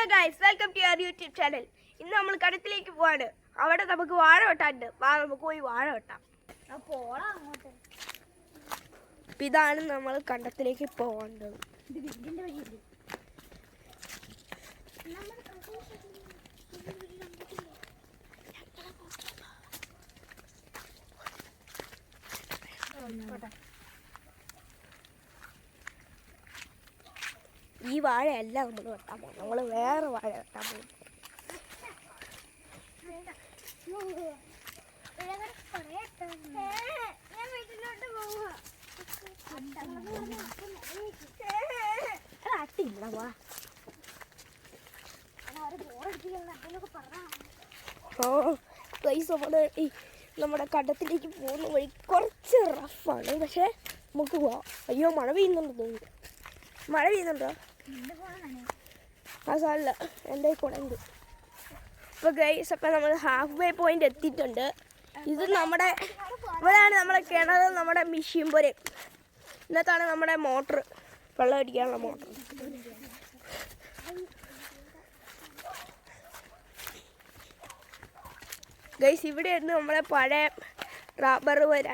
Hello guys, welcome to your YouTube channel. ഇന്ന് നമ്മൾ കടത്തിലേക്ക് പോവാണ്. അവിടെ നമുക്ക് വാഴ വെട്ടാനുണ്ട്. നമുക്ക് പോയി വാഴ വെട്ടാം. ഇതാണ് നമ്മൾ കണ്ടത്തിലേക്ക് പോകേണ്ടത്. ഈ വാഴയല്ല നമ്മൾ വെട്ടാൻ പോകും. നമ്മൾ വേറെ വാഴ വെട്ടാൻ പോകും. നമ്മുടെ കടത്തിലേക്ക് പോകുന്ന വഴി കുറച്ച് റഫാണ്, പക്ഷെ നമുക്ക് പോവാം. അയ്യോ, മഴ പെയ്യുന്നുണ്ടോ തോന്നുന്നു. മഴ പെയ്യുന്നുണ്ടോ? ആ സാറില്ല, എൻ്റെ കുടയുണ്ട്. ഇപ്പോൾ ഗൈസ്, അപ്പം നമ്മൾ ഹാഫ് വേ പോയിന്റ് എത്തിയിട്ടുണ്ട്. ഇത് നമ്മുടെ ഇവിടെയാണ് നമ്മുടെ കിണർ, നമ്മുടെ മെഷീൻ പോലെ. ഇന്നത്താണ് നമ്മുടെ മോട്ടർ, വെള്ളം അടിക്കാനുള്ള മോട്ടർ. ഗൈസ്, ഇവിടെയായിരുന്നു നമ്മുടെ പഴയ റബ്ബർ വര.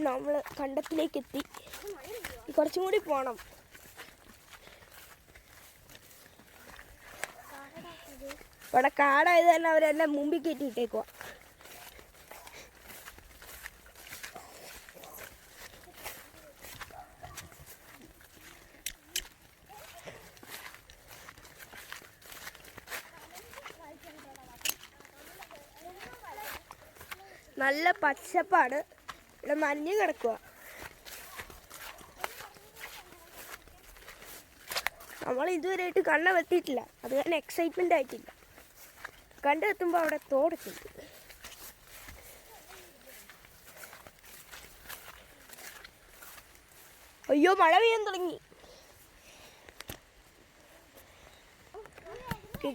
നമ്മൾ കണ്ടത്തിലേക്ക് എത്തി. കുറച്ചും കൂടി പോകണം. ഇവിടെ കാടായത് തന്നെ അവരെല്ലാം മുമ്പിൽ കയറ്റി ഇട്ടേക്കുക. നല്ല പച്ചപ്പാണ്. ഇവിടെ മഞ്ഞ് കിടക്കുക. നമ്മൾ ഇതുവരെയായിട്ട് കണ്ണെത്തിയിട്ടില്ല, അത് കാരണം എക്സൈറ്റ്മെൻ്റ് ആയിട്ടില്ല. കണ്ടെത്തുമ്പോൾ അവിടെ തോടത്തുണ്ട്. അയ്യോ, മഴ പെയ്യാൻ തുടങ്ങി.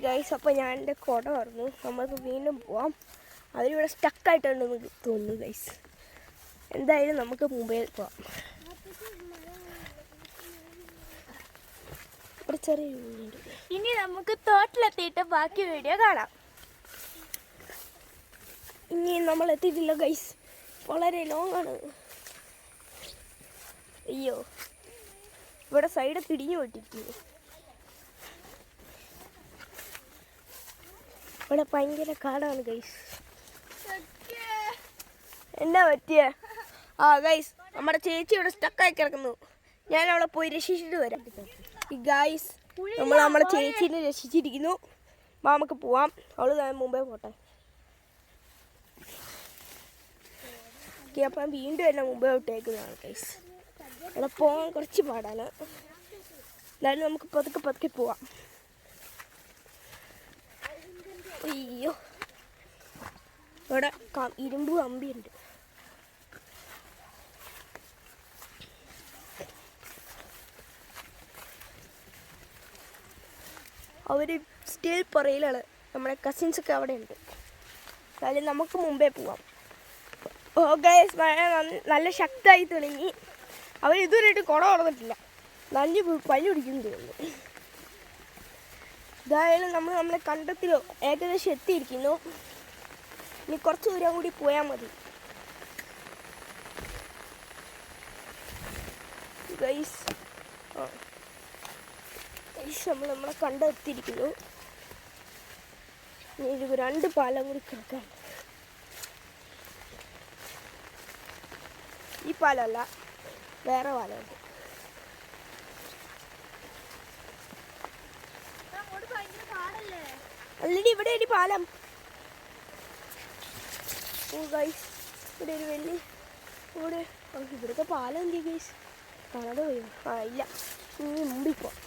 ഗൈസ്, അപ്പോൾ ഞാൻ എൻ്റെ കുട പറഞ്ഞു. നമുക്ക് വീണ്ടും പോവാം. അവരിവിടെ സ്റ്റക്കായിട്ടുണ്ടെന്ന് തോന്നുന്നു ഗൈസ്. എന്തായാലും നമുക്ക് മുംബൈയിൽ പോവാം. ഇവിടെ ചെറിയ ഇനി നമുക്ക് തോട്ടിലെത്തിയിട്ട് ബാക്കി വീഡിയോ കാണാം. ഇനി നമ്മൾ എത്തിയിട്ടില്ല ഗൈസ്, വളരെ ലോങ് ആണ്. അയ്യോ, ഇവിടെ സൈഡ് തിരിഞ്ഞു പോയിട്ടിരിക്കുന്നു. ഇവിടെ ഭയങ്കര കാടാണ് ഗൈസ്. എന്നാ പറ്റിയ? ഗൈസ്, നമ്മുടെ ചേച്ചി ഇവിടെ സ്റ്റക്കായി കിടക്കുന്നു. ഞാൻ അവളെ പോയി രക്ഷിച്ചിട്ട് വരാം. ഈ ഗൈസ്, നമ്മൾ നമ്മുടെ ചേച്ചീനെ രക്ഷിച്ചിരിക്കുന്നു. നമുക്ക് പോവാം. അവള് മുമ്പേ പോട്ടെ. അപ്പം വീണ്ടും എന്നെ മുമ്പേ വിട്ടേക്കുന്നതാണ് ഗൈസ്. അവിടെ പോകാൻ കുറച്ച് പാടാണ്. എന്നാലും നമുക്ക് പതുക്കെ പോവാം. അയ്യോ, ഇവിടെ ഇരുമ്പ് കമ്പിയുണ്ട്. അവർ സ്റ്റിൽ പുറയിലാണ്. നമ്മുടെ കസിൻസൊക്കെ അവിടെ ഉണ്ട്. എന്നാലും നമുക്ക് മുമ്പേ പോവാം. ഓ ഗൈസ്, മഴ നല്ല ശക്തമായി തുടങ്ങി. അവർ ഇതുവരെയായിട്ട് കുട തുറന്നിട്ടില്ല. നനഞ്ഞ് പനി പിടിക്കുന്നു തോന്നുന്നു. ഇതായാലും നമ്മളെ കണ്ടത്തിലോ ഏകദേശം എത്തിയിരിക്കുന്നു. ഇനി കുറച്ച് ദൂരം കൂടി പോയാൽ മതി. ഗൈസ്, നമ്മളെ കണ്ടെത്തിയിരിക്കുന്നു. ഇനി 2 പാലം കൂടി കിടക്കാം. ഈ പാലമല്ല, വേറെ പാലമുണ്ട്. ഓൾറെഡി ഇവിടെ ഒരു പാലം. ഓ ഗൈസ്, ഇവിടെ ഒരു വലിയ ഇവിടുത്തെ പാലം എന്ത് ഗൈസ്? കാണാതെ പോയോ? ഇല്ല, ഇനി മുമ്പിൽ പോവാം.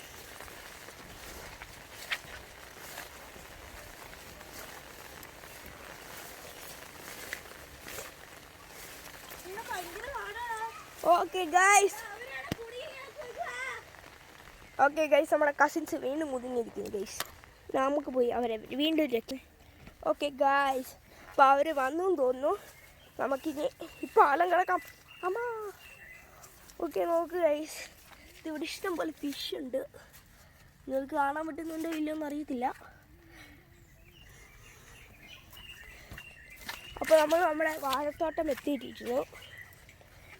ഓക്കെ ഗൈസ്, നമ്മുടെ കസിൻസ് വീണ്ടും മുതിഞ്ഞിരിക്കുന്നു ഗൈസ്. നമുക്ക് പോയി അവരെ വീണ്ടും രക്കം. ഓക്കെ ഗൈസ്, അപ്പോൾ അവർ വന്നു തോന്നുന്നു. നമുക്കിനി പാലം കിടക്കാം. അമ്മാ, ഓക്കെ നോക്ക് ഗൈസ്, ഇവിടെ ഇഷ്ടം പോലെ ഫിഷ് ഉണ്ട്. നിങ്ങൾക്ക് കാണാൻ പറ്റുന്നുണ്ടോ ഇല്ലയോ എന്ന് അറിയത്തില്ല. അപ്പോൾ നമ്മൾ നമ്മുടെ വാഴത്തോട്ടം എത്തിയിട്ടിരുന്നു.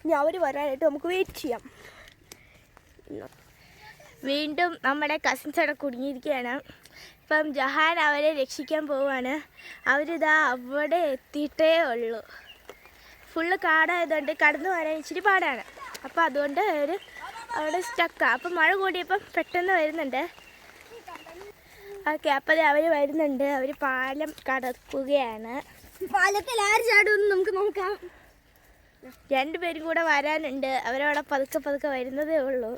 ഇനി അവർ വരാനായിട്ട് നമുക്ക് വെയിറ്റ് ചെയ്യാം. വീണ്ടും നമ്മുടെ കസിൻസ് അവിടെ കുടുങ്ങിയിരിക്കുകയാണ്. ഇപ്പം ജഹാൻ അവരെ രക്ഷിക്കാൻ പോവുകയാണ്. അവരിതാ അവിടെ എത്തിയിട്ടേ ഉള്ളൂ. ഫുള്ള് കാടായതുകൊണ്ട് കടന്നു വരാൻ ഇച്ചിരി പാടാണ്. അപ്പോൾ അതുകൊണ്ട് അവർ അവിടെ സ്റ്റക്കാണ്. അപ്പം മഴ കൂടിയപ്പം പെട്ടെന്ന് വരുന്നുണ്ട്. ഓക്കെ, അപ്പോൾ അവർ വരുന്നുണ്ട്. അവർ പാലം കടക്കുകയാണ്. പാലത്തിൽ ആര് ചാടുമെന്ന് നമുക്ക് നോക്കാം. രണ്ടുപേരും കൂടെ വരാനുണ്ട്. അവരവിടെ പതുക്കെ പതുക്കെ വരുന്നതേ ഉള്ളൂ.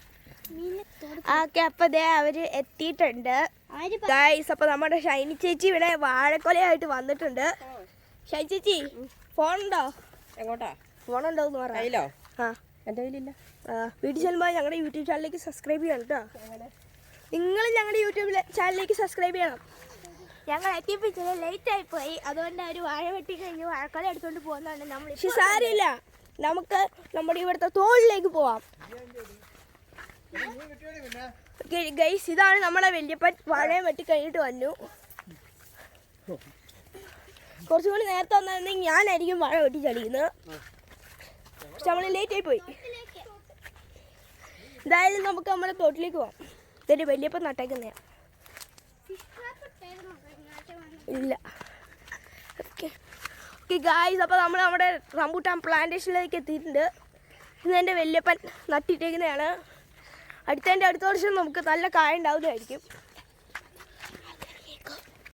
ഓക്കെ, അപ്പോൾ ദേ അവർ എത്തിയിട്ടുണ്ട്. ഗൈസ്, അപ്പോൾ നമ്മുടെ ഷൈനി ചേച്ചി ഇവിടെ വാഴക്കൊലയായിട്ട് വന്നിട്ടുണ്ട്. ഷൈനി ചേച്ചി ഫോണുണ്ടോ? എങ്ങോട്ടാ? ഫോണുണ്ടോ എന്ന് പറയാലോ? ആ, എൻ്റെ കയ്യിലില്ല. വീട്ടിൽ ചെല്ലുമ്പോൾ ഞങ്ങളുടെ യൂട്യൂബ് ചാനലിലേക്ക് സബ്സ്ക്രൈബ് ചെയ്യണം കേട്ടോ. നിങ്ങൾ ഞങ്ങളുടെ യൂട്യൂബ് ചാനലിലേക്ക് സബ്സ്ക്രൈബ് ചെയ്യണം. ഞങ്ങൾ എത്തിപ്പിച്ചത് ലേറ്റായി പോയി. അതുകൊണ്ട് അവർ വാഴ വെട്ടി കഴിഞ്ഞ് വാഴക്കൊല എടുത്തുകൊണ്ട് പോകുന്നതാണ്. നമ്മൾ പക്ഷെ സാരമില്ല, നമുക്ക് നമ്മുടെ ഇവിടുത്തെ തോളിലേക്ക് പോവാം. ഗൈസ്, ഇതാണ് നമ്മുടെ വല്യപ്പൻ. വാഴയും വെട്ടി കഴിഞ്ഞിട്ട് വന്നു. കുറച്ചും കൂടി നേരത്തെ വന്നിരുന്നെങ്കിൽ ഞാനായിരിക്കും വാഴ വെട്ടി ചടിക്കുന്നത്. പക്ഷെ നമ്മൾ ലേറ്റായി പോയി. എന്തായാലും നമുക്ക് നമ്മുടെ തോട്ടിലേക്ക് പോവാം. ഇതിൻ്റെ വല്യപ്പൻ നട്ടേക്കുന്നതാണ്. ഇല്ല. ഓക്കെ ഓക്കെ ഗായ്സ്, അപ്പോൾ നമ്മൾ നമ്മുടെ റംബൂട്ടാൻ പ്ലാന്റേഷനിലേക്ക് എത്തിയിട്ടുണ്ട്. ഇന്ന് എൻ്റെ വല്യപ്പൻ നട്ടിട്ടേക്കുന്നതാണ്. അടുത്ത വർഷം നമുക്ക് നല്ല കായ ഉണ്ടാവുന്നതായിരിക്കും.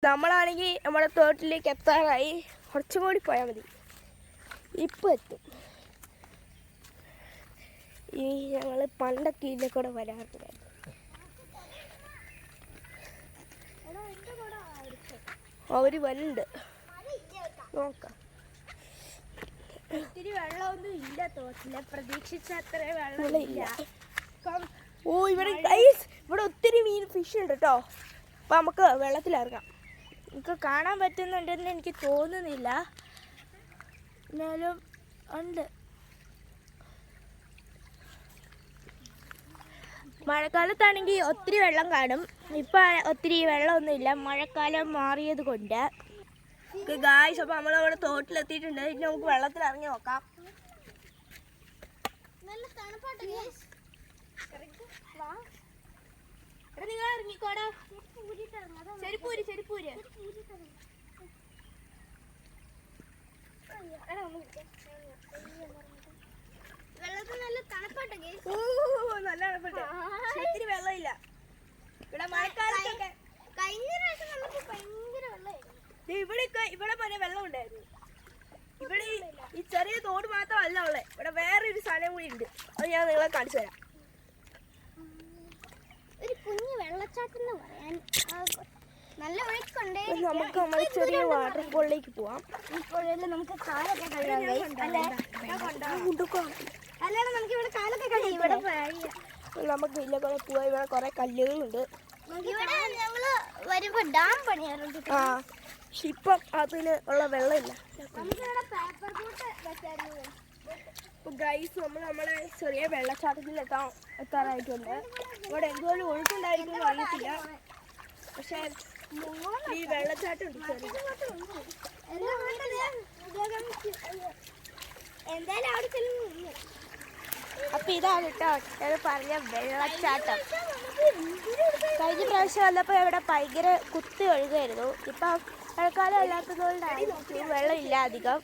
നമ്മളാണെങ്കിൽ നമ്മുടെ തോട്ടിലേക്ക് എത്താറായി. കുറച്ചും കൂടി പോയാൽ മതി. ഇപ്പം എത്തും. ഈ ഞങ്ങൾ പണ്ടൊക്കെ ഇതിലെ കൂടെ വരാറുണ്ടായിരുന്നു. അവർ വരുന്നുണ്ട്, നോക്കാം. ഇത്തിരി വെള്ളമൊന്നും ഇല്ല തോട്ടില്. പ്രതീക്ഷിച്ച അത്ര വെള്ളമില്ല. ഓ, ഇവിടെ ഗൈസ്, ഇവിടെ ഒത്തിരി ഫിഷ് ഉണ്ട് കേട്ടോ. അപ്പം നമുക്ക് വെള്ളത്തിലിറങ്ങാം. നമുക്ക് കാണാൻ പറ്റുന്നുണ്ടെന്ന് എനിക്ക് തോന്നുന്നില്ല, എന്നാലും ഉണ്ട്. മഴക്കാലത്താണെങ്കിൽ ഒത്തിരി വെള്ളം കാണും. ഇപ്പം ഒത്തിരി വെള്ളമൊന്നുമില്ല, മഴക്കാലം മാറിയത് കൊണ്ട്. ഗായ്സ്, അപ്പോൾ നമ്മളവിടെ തോട്ടിലെത്തിയിട്ടുണ്ട്. ഇനി നമുക്ക് വെള്ളത്തിൽ ഇറങ്ങി നോക്കാം. നിങ്ങൾ ഇറങ്ങിക്കോടാ. ചെരുപ്പൂര് വെള്ളത്തിൽ നല്ല തണുപ്പാട്ടെ. നല്ല തണുപ്പുണ്ട്. ഒത്തിരി വെള്ളമില്ല ഇവിടെ. മഴക്കാലത്തൊക്കെ കഴിഞ്ഞ പ്രാവശ്യം നമുക്ക് ഭയങ്കര വെള്ളമായിരുന്നു. ഇവിടെ പോലെ വെള്ളം ഉണ്ടായിരുന്നു. ഇവിടെ ഈ ചെറിയ തോട് മാത്രമല്ല ഉള്ളത്. ഇവിടെ വേറൊരു സ്ഥലം കൂടി ഉണ്ട്. അത് ഞാൻ നിങ്ങളെ കാണിച്ചു തരാം. ഒരു കുഞ്ഞു വെള്ളച്ചാട്ടം എന്ന് പറയാൻ. നല്ല ഒഴുക്കുണ്ട്. നമുക്ക് നമ്മുടെ ചെറിയ വാട്ടർഫോളിലേക്ക് പോവാം. ഈ പുഴയിൽ നമുക്ക് കാലൊക്കെ കഴുകാം. അല്ലാതെ നമുക്ക് ഇവിടെ കാലൊക്കെ കഴുകാം. ഇവിടെ നമുക്ക് ഇല്ല കൂടെ പോവാം. ഇവിടെ കുറെ കല്ലുകളുണ്ട്. ഇവിടെ ഞങ്ങള് വരുമ്പോ ഡാം പണിയാറുണ്ട്. ആ, പക്ഷെ ഇപ്പം അതിന് ഉള്ള വെള്ളമില്ല. ഗൈസ്, നമ്മളെ ചെറിയ വെള്ളച്ചാട്ടത്തിൽ എത്താറായിട്ടുണ്ട്. ഇവിടെ എന്തോരം ഒഴുക്കുണ്ടായിരിക്കും അറിയത്തില്ല. പക്ഷെ ഈ വെള്ളച്ചാട്ടം ഉണ്ട് ചെറിയ. എന്തായാലും അവിടെ ചെല്ലുന്നു. അപ്പൊ ഇതാണ് കേട്ടോ ഞാൻ പറഞ്ഞ വെള്ളച്ചാട്ടം. കഴിഞ്ഞ പ്രാവശ്യം വന്നപ്പോൾ ഇവിടെ ഭയങ്കര കുത്തി ഒഴുകായിരുന്നു. ഇപ്പം മഴക്കാലം അല്ലാത്തതുകൊണ്ടാണ് വെള്ളം ഇല്ല അധികം.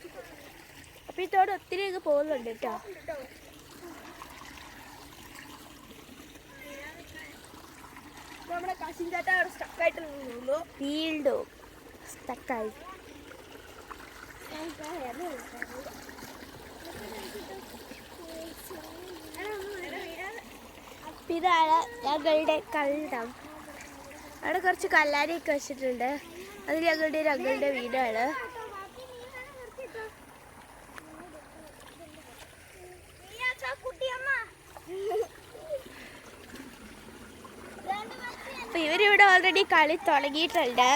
അപ്പൊ ഈ തോട് ഒത്തിരി ഇത് പോകുന്നുണ്ട് കേട്ടോ. നമ്മുടെ കസിൻ ചാട്ട അവിടെ സ്റ്റക്കായിട്ട് നിന്നു. വീണ്ടും സ്റ്റക്കായി. ഇതാണ് ഞങ്ങളുടെ കണ്ടം. അവിടെ കുറച്ച് കല്ലാരിയൊക്കെ വെച്ചിട്ടുണ്ട്. അത് ഞങ്ങളുടെ വീടാണ്. അപ്പൊ ഇവരിവിടെ ഓൾറെഡി കളി തുടങ്ങിയിട്ടുണ്ട്.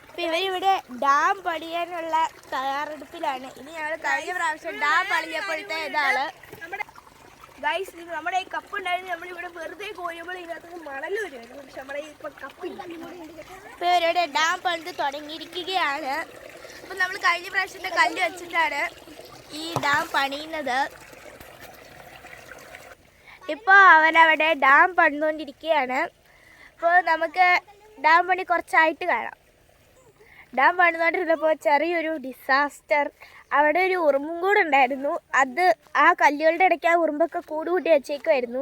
അപ്പൊ ഇവരിവിടെ ഡാം പണിയാനുള്ള തയ്യാറെടുപ്പിലാണ്. ഇനി ഞങ്ങൾ കഴിഞ്ഞ പ്രാവശ്യം ഡാം പണിയപ്പോഴത്തെ ഇതാണ്. ഗൈസ് നമ്മുടെ ഈ കപ്പ് ഉണ്ടായിരുന്നു നമ്മളിവിടെ വെറുതെ കോരുമ്പോൾ ഇതിനകത്ത് മണൽ വരുമായിരുന്നു. പക്ഷെ നമ്മുടെ ഇപ്പൊ കപ്പില്ല. ഇപ്പോൾ ഇവരുടെ ഡാം പണിത് തുടങ്ങിയിരിക്കുകയാണ്. അപ്പം നമ്മൾ കഴിഞ്ഞ പ്രാവശ്യത്തെ കല്ല് വെച്ചിട്ടാണ് ഈ ഡാം പണിയുന്നത്. ഇപ്പോൾ അവരവിടെ ഡാം പണിതുകൊണ്ടിരിക്കുകയാണ്. അപ്പോൾ നമുക്ക് ഡാം പണി കുറച്ചായിട്ട് കാണാം. ഡാം പണിതുകൊണ്ടിരുന്നപ്പോൾ ചെറിയൊരു ഡിസാസ്റ്റർ. അവിടെ ഒരു ഉറുമ്പും കൂടെ ഉണ്ടായിരുന്നു. അത് ആ കല്ലുകളുടെ ഇടയ്ക്ക് ആ ഉറുമ്പൊക്കെ കൂട് കൂട്ടി വെച്ചേക്കുമായിരുന്നു.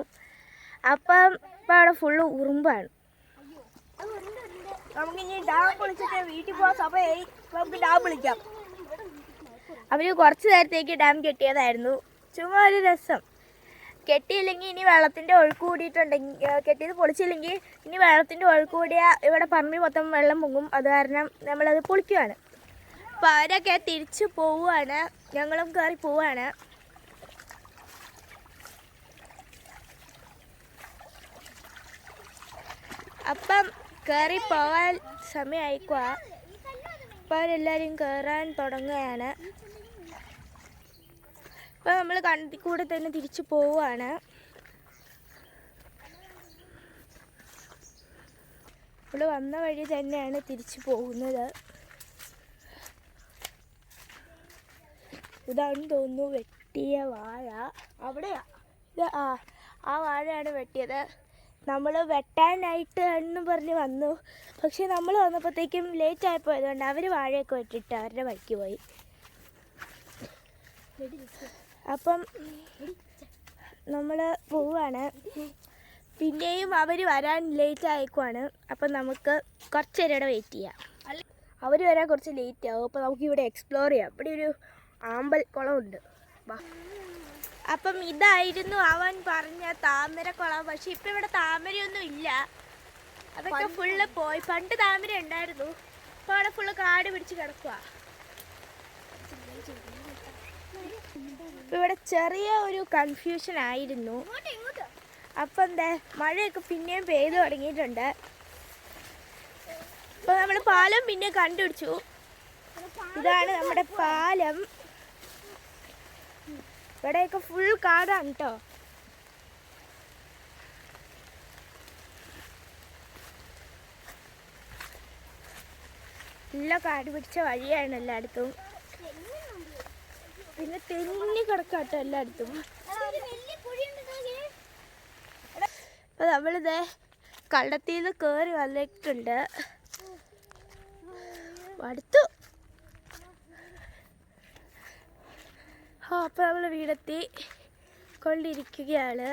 അപ്പം ഇപ്പം അവിടെ ഫുള്ള് ഉറുമ്പാണ്. നമുക്കിനി ഡാം പൊളിച്ചിട്ട് വീട്ടിൽ പോകാൻ സമയമായി. നമുക്ക് ഡാം വിളിക്കാം. അവർ കുറച്ച് നേരത്തേക്ക് ഡാം കെട്ടിയതായിരുന്നു. ചുമ്മാ ഒരു രസം. കെട്ടിയില്ലെങ്കിൽ ഇനി വെള്ളത്തിൻ്റെ ഒഴുക്ക് കൂടിയിട്ടുണ്ടെങ്കിൽ, കെട്ടിയത് പൊളിച്ചില്ലെങ്കിൽ ഇനി വെള്ളത്തിൻ്റെ ഒഴുക്ക് കൂടിയ ഇവിടെ പറമ്പിൽ മൊത്തം വെള്ളം പൊങ്ങും. അത് കാരണം നമ്മളത് പൊളിക്കുകയാണ്. അപ്പോൾ അവരൊക്കെ തിരിച്ച് പോവുകയാണ്. ഞങ്ങളും കയറി പോവുകയാണ്. അപ്പം കയറി പോകാൻ സമയമായിക്കുക. അപ്പോൾ അവരെല്ലാവരും കയറാൻ തുടങ്ങുകയാണ്. അപ്പോൾ നമ്മൾ കണ്ടി കൂടെ തന്നെ തിരിച്ചു പോവുകയാണ്. നമ്മൾ വന്ന വഴി തന്നെയാണ് തിരിച്ചു പോകുന്നത്. ഇതാണ് തോന്നുന്നു വെട്ടിയ വാഴ. അവിടെയാ ഇത് ആ വാഴയാണ് വെട്ടിയത്. നമ്മൾ വെട്ടാനായിട്ട് എന്ന് പറഞ്ഞ് വന്നു. പക്ഷെ നമ്മൾ വന്നപ്പോഴത്തേക്കും ലേറ്റ് ആയിപ്പോയതുകൊണ്ട് അവർ വാഴയൊക്കെ വെട്ടിയിട്ട് അവരുടെ വഴിക്ക് പോയി. അപ്പം നമ്മൾ പോവുകയാണ്. പിന്നെയും അവർ വരാൻ ലേറ്റ് ആയിക്കുവാണ്. അപ്പം നമുക്ക് കുറച്ച് നേരം ഇവിടെ വെയിറ്റ് ചെയ്യാം. അവർ വരാൻ കുറച്ച് ലേറ്റ് ആവും. അപ്പോൾ നമുക്കിവിടെ എക്സ്പ്ലോർ ചെയ്യാം. ഇവിടെ ഒരു ആമ്പൽ കുളമുണ്ട്. അപ്പം ഇതായിരുന്നു അവൻ പറഞ്ഞ താമരക്കുളം. പക്ഷെ ഇപ്പം ഇവിടെ താമരയൊന്നും ഇല്ല. അതൊക്കെ ഫുള്ള് പോയി. പണ്ട് താമര ഉണ്ടായിരുന്നു. അപ്പോൾ അവിടെ ഫുള്ള് കാട് പിടിച്ച് കിടക്കുക. ഇവിടെ ചെറിയ ഒരു കൺഫ്യൂഷൻ ആയിരുന്നു. അപ്പം എന്താ മഴയൊക്കെ പിന്നെയും പെയ്തു തുടങ്ങിയിട്ടുണ്ട്. അപ്പോൾ നമ്മൾ പാലം പിന്നെ കണ്ടുപിടിച്ചു. ഇതാണ് നമ്മുടെ പാലം. ഇവിടെയൊക്കെ ഫുൾ കാടാണ് കേട്ടോ. നല്ല കാട് പിടിച്ച വഴിയാണ് എല്ലായിടത്തും. പിന്നെ തെന്നി കിടക്കാട്ടോ എല്ലായിടത്തും. അപ്പോൾ നമ്മളിത് കള്ളത്തിൽ നിന്ന് കയറി വന്നിട്ടുണ്ട്. അടുത്തു. അപ്പോൾ നമ്മൾ വീടെത്തി കൊണ്ടിരിക്കുകയാണ്.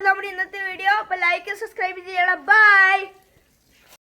നമ്മുടെ ഇന്നത്തെ വീഡിയോ. അപ്പോൾ ലൈക്ക് സബ്സ്ക്രൈബ് ചെയ്യണം. ബൈ.